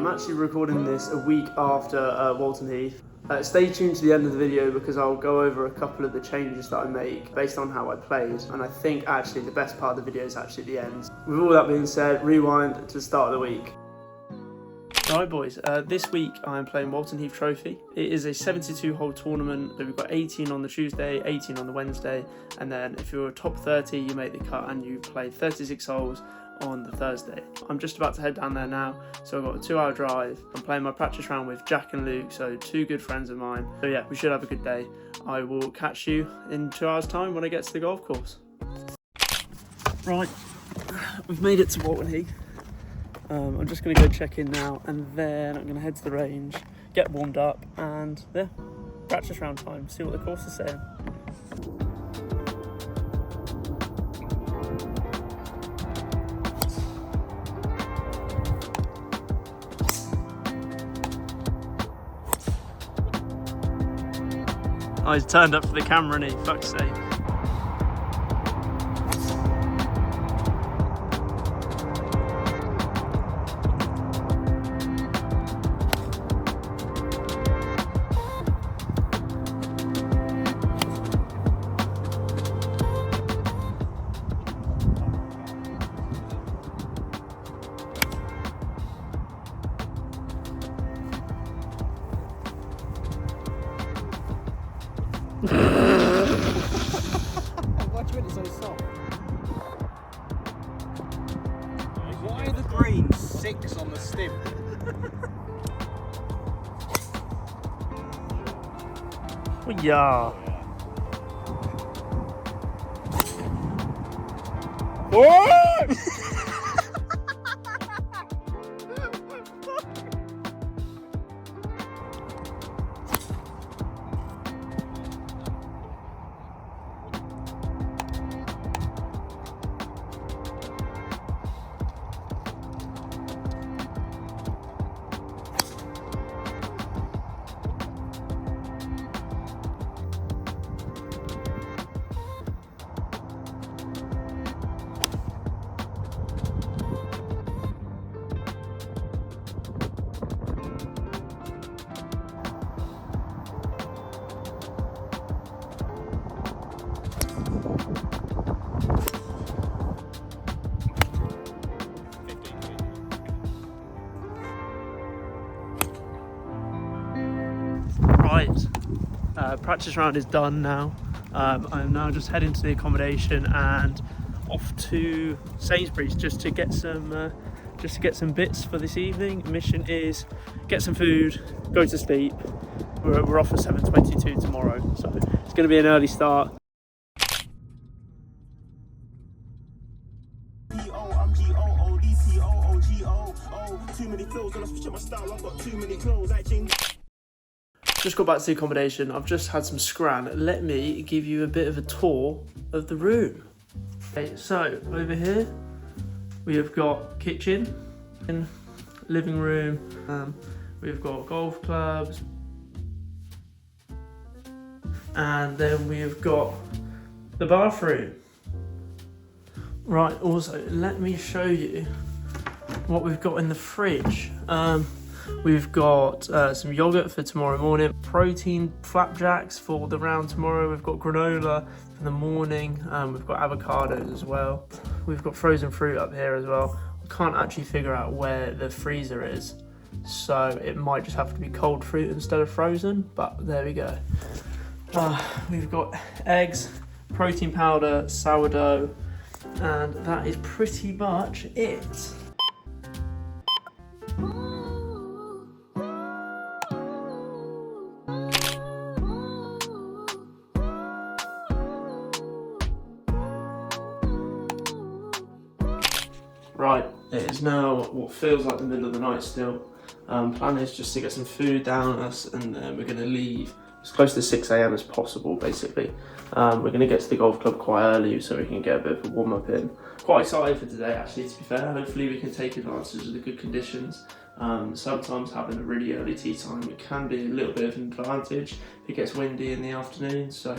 actually recording this a week after Walton Heath. Stay tuned to the end of the video because I'll go over a couple of the changes that I make based on how I played, and I think actually the best part of the video is actually the end. With all that being said, rewind to the start of the week. Alright boys, this week I'm playing Walton Heath Trophy. It is a 72-hole tournament. We've got 18 on the Tuesday, 18 on the Wednesday, and then if you're a top 30 you make the cut and you play 36 holes on the Thursday. I'm just about to head down there now, so I've got a 2-hour drive. I'm playing my practice round with Jack and Luke, so 2 good friends of mine. So yeah, we should have a good day. I will catch you in 2 hours time when I get to the golf course. Right, we've made it to Walton Heath. I'm just going to go check in now, and then I'm going to head to the range, get warmed up, and yeah, practice round time, see what the course is saying. Oh, he's turned up for the camera, and he fuck's sake. Watch when it's so soft. Why are the greens 6 on the stim? Yeah. What? Right, practice round is done now. I'm now just heading to the accommodation and off to Sainsbury's just to get some bits for this evening. Mission is get some food, go to sleep. We're off at 7:22 tomorrow, so it's going to be an early start. Just got back to the accommodation. I've just had some scran. Let me give you a bit of a tour of the room. Okay, so over here we have got kitchen, living room. We've got golf clubs, and then we've got the bathroom. Right. Also, let me show you what we've got in the fridge. We've got some yogurt for tomorrow morning, protein flapjacks for the round tomorrow. We've got granola for the morning. We've got avocados as well. We've got frozen fruit up here as well. I can't actually figure out where the freezer is, so it might just have to be cold fruit instead of frozen, but there we go. We've got eggs, protein powder, sourdough, and that is pretty much it. Right, it is now what feels like the middle of the night still. Plan is just to get some food down us, and then we're going to leave as close to 6 AM as possible, basically. We're going to get to the golf club quite early so we can get a bit of a warm up in. Quite excited for today, actually, to be fair. Hopefully we can take advantage of the good conditions. Sometimes having a really early tee time, it can be a little bit of an advantage if it gets windy in the afternoon. So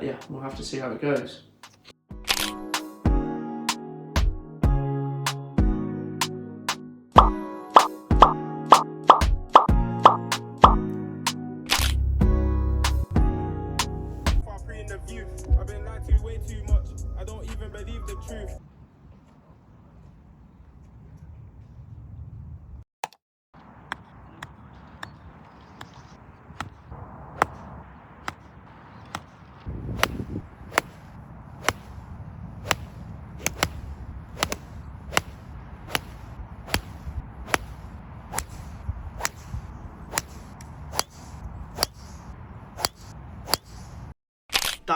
yeah, we'll have to see how it goes.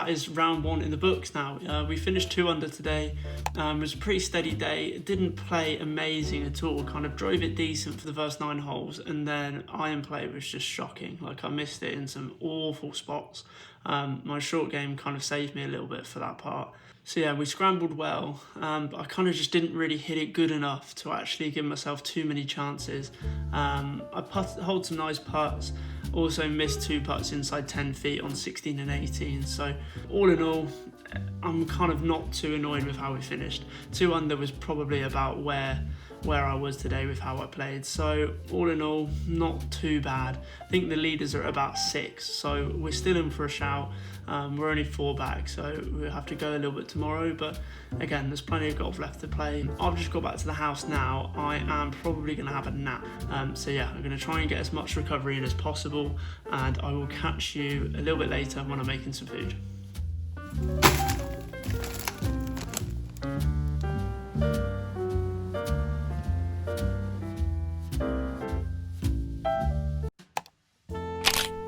that is round 1 in the books now. We finished 2 under today. It was a pretty steady day. It didn't play amazing at all. Kind of drove it decent for the first 9 holes, and then iron play was just shocking. Like, I missed it in some awful spots. My short game kind of saved me a little bit for that part. So yeah, we scrambled well, but I kind of just didn't really hit it good enough to actually give myself too many chances. I holed some nice putts, also missed 2 putts inside 10 feet on 16 and 18. So all in all, I'm kind of not too annoyed with how we finished. 2 under was probably about where I was today with how I played. So all in all, not too bad. I think the leaders are at about 6, so we're still in for a shout. We're only 4 back, so we'll have to go a little bit tomorrow, but again, there's plenty of golf left to play. I've just got back to the house now. I am probably going to have a nap. So yeah, I'm going to try and get as much recovery in as possible, and I will catch you a little bit later when I'm making some food.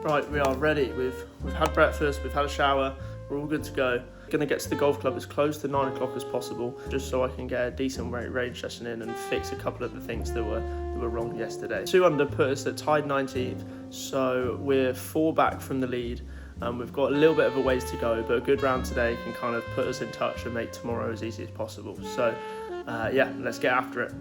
Right, we are ready. We've had breakfast, we've had a shower, we're all good to go. Gonna get to the golf club as close to 9 o'clock as possible, just so I can get a decent range session in and fix a couple of the things that were wrong yesterday. 2 under put us at tied 19th, so we're 4 back from the lead. We've got a little bit of a ways to go, but a good round today can kind of put us in touch and make tomorrow as easy as possible. So yeah, let's get after it.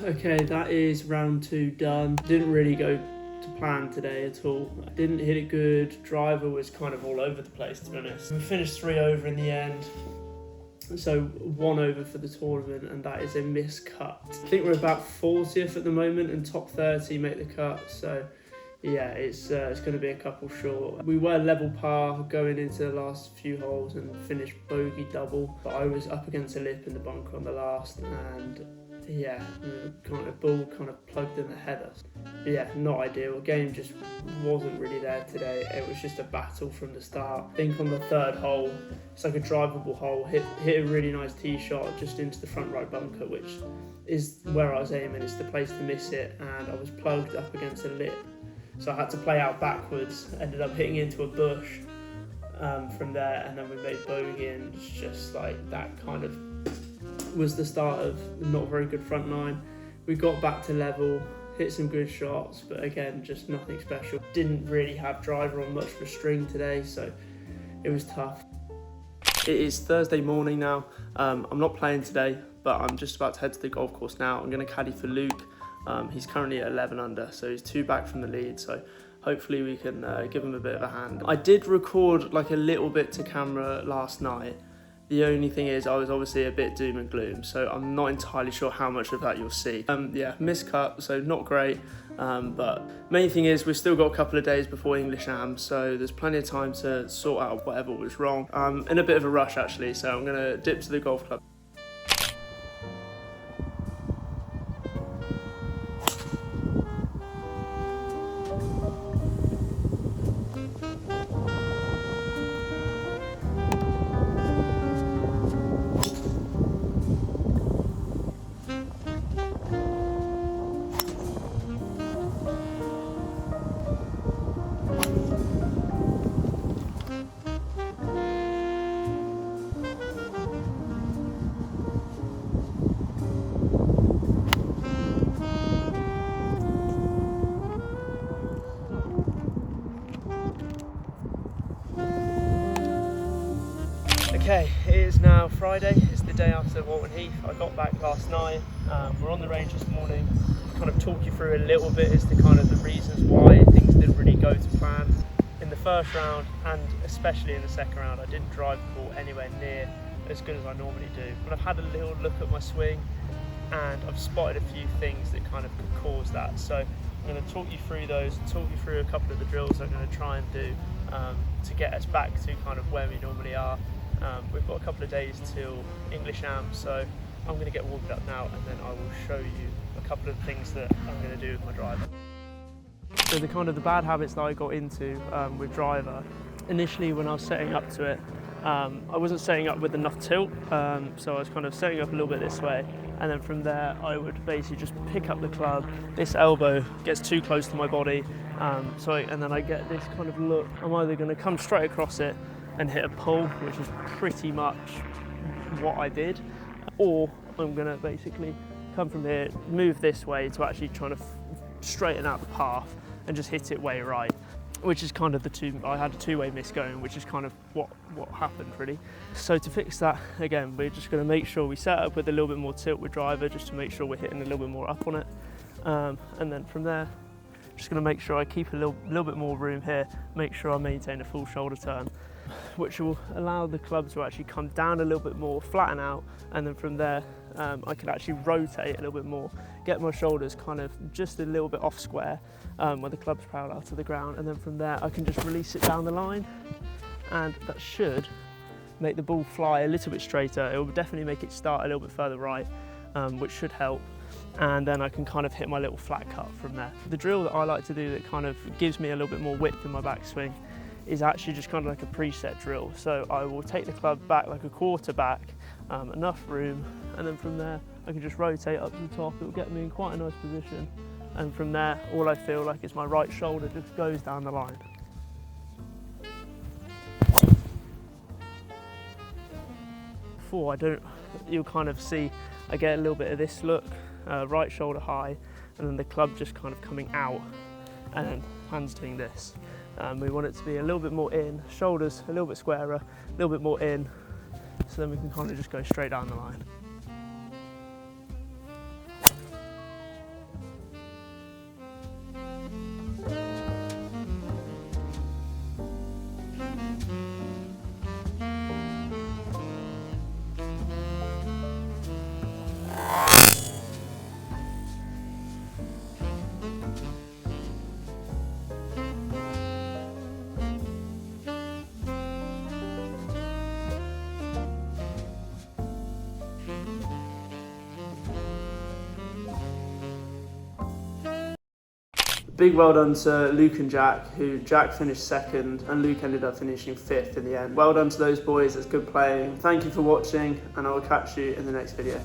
Okay, that is round 2 done. Didn't really go to plan today at all. Didn't hit it good. Driver was kind of all over the place, to be honest. We finished 3 over in the end. So 1 over for the tournament, and that is a miscut. I think we're about 40th at the moment, and top 30 make the cut. So yeah, it's going to be a couple short. We were level par going into the last few holes and finished bogey double, but I was up against a lip in the bunker on the last, and yeah, the ball kind of plugged in the header. But yeah, not ideal. Game just wasn't really there today. It was just a battle from the start. I think on the 3rd hole, it's like a drivable hole, hit a really nice tee shot just into the front right bunker, which is where I was aiming. It's the place to miss it, and I was plugged up against a lip. So I had to play out backwards, ended up hitting into a bush from there, and then we made bogey, and it's just like that kind of was the start of not very good front 9. We got back to level, hit some good shots, but again, just nothing special. Didn't really have driver on much of a string today, so it was tough. It is Thursday morning now. I'm not playing today, but I'm just about to head to the golf course now. I'm going to caddy for Luke. He's currently at 11 under, so he's 2 back from the lead, so hopefully we can give him a bit of a hand. I did record like a little bit to camera last night. The only thing is I was obviously a bit doom and gloom, so I'm not entirely sure how much of that you'll see. Yeah, miscut, so not great, but main thing is we've still got a couple of days before English Am, so there's plenty of time to sort out whatever was wrong. I'm in a bit of a rush actually, so I'm going to dip to the golf club. Okay, it is now Friday. It's the day after Walton Heath. I got back last night. We're on the range this morning. Kind of talk you through a little bit as to kind of the reasons why things didn't really go to plan. In the first round, and especially in the second round, I didn't drive the ball anywhere near as good as I normally do. But I've had a little look at my swing, and I've spotted a few things that kind of could cause that. So I'm going to talk you through those, talk you through a couple of the drills I'm going to try and do to get us back to kind of where we normally are. We've got a couple of days till English Am, so I'm going to get warmed up now, and then I will show you a couple of things that I'm going to do with my driver. So the bad habits that I got into with driver, initially when I was setting up to it, I wasn't setting up with enough tilt, so I was kind of setting up a little bit this way, and then from there I would basically just pick up the club. This elbow gets too close to my body, and then I get this kind of look. I'm either going to come straight across it and hit a pull, which is pretty much what I did, or I'm going to basically come from here, move this way to actually trying to straighten out the path and just hit it way right, which is kind of I had a two-way miss going, which is kind of what happened really. So to fix that, again, we're just going to make sure we set up with a little bit more tilt with driver, just to make sure we're hitting a little bit more up on it, and then from there, just going to make sure I keep a little bit more room here, make sure I maintain a full shoulder turn, which will allow the club to actually come down a little bit more, flatten out, and then from there I can actually rotate a little bit more, get my shoulders kind of just a little bit off square when the club's parallel to the ground, and then from there I can just release it down the line, and that should make the ball fly a little bit straighter. It will definitely make it start a little bit further right, which should help, and then I can kind of hit my little flat cut from there. The drill that I like to do that kind of gives me a little bit more width in my backswing is actually just kind of like a preset drill. So I will take the club back like a quarter back, enough room, and then from there I can just rotate up to the top. It will get me in quite a nice position, and from there all I feel like is my right shoulder just goes down the line. Before you'll kind of see I get a little bit of this look, right shoulder high, and then the club just kind of coming out, and then hands doing this. We want it to be a little bit more in, shoulders a little bit squarer, a little bit more in, so then we can kind of just go straight down the line. Big well done to Luke and Jack, who Jack finished second and Luke ended up finishing fifth in the end. Well done to those boys, it's good playing. Thank you for watching, and I will catch you in the next video.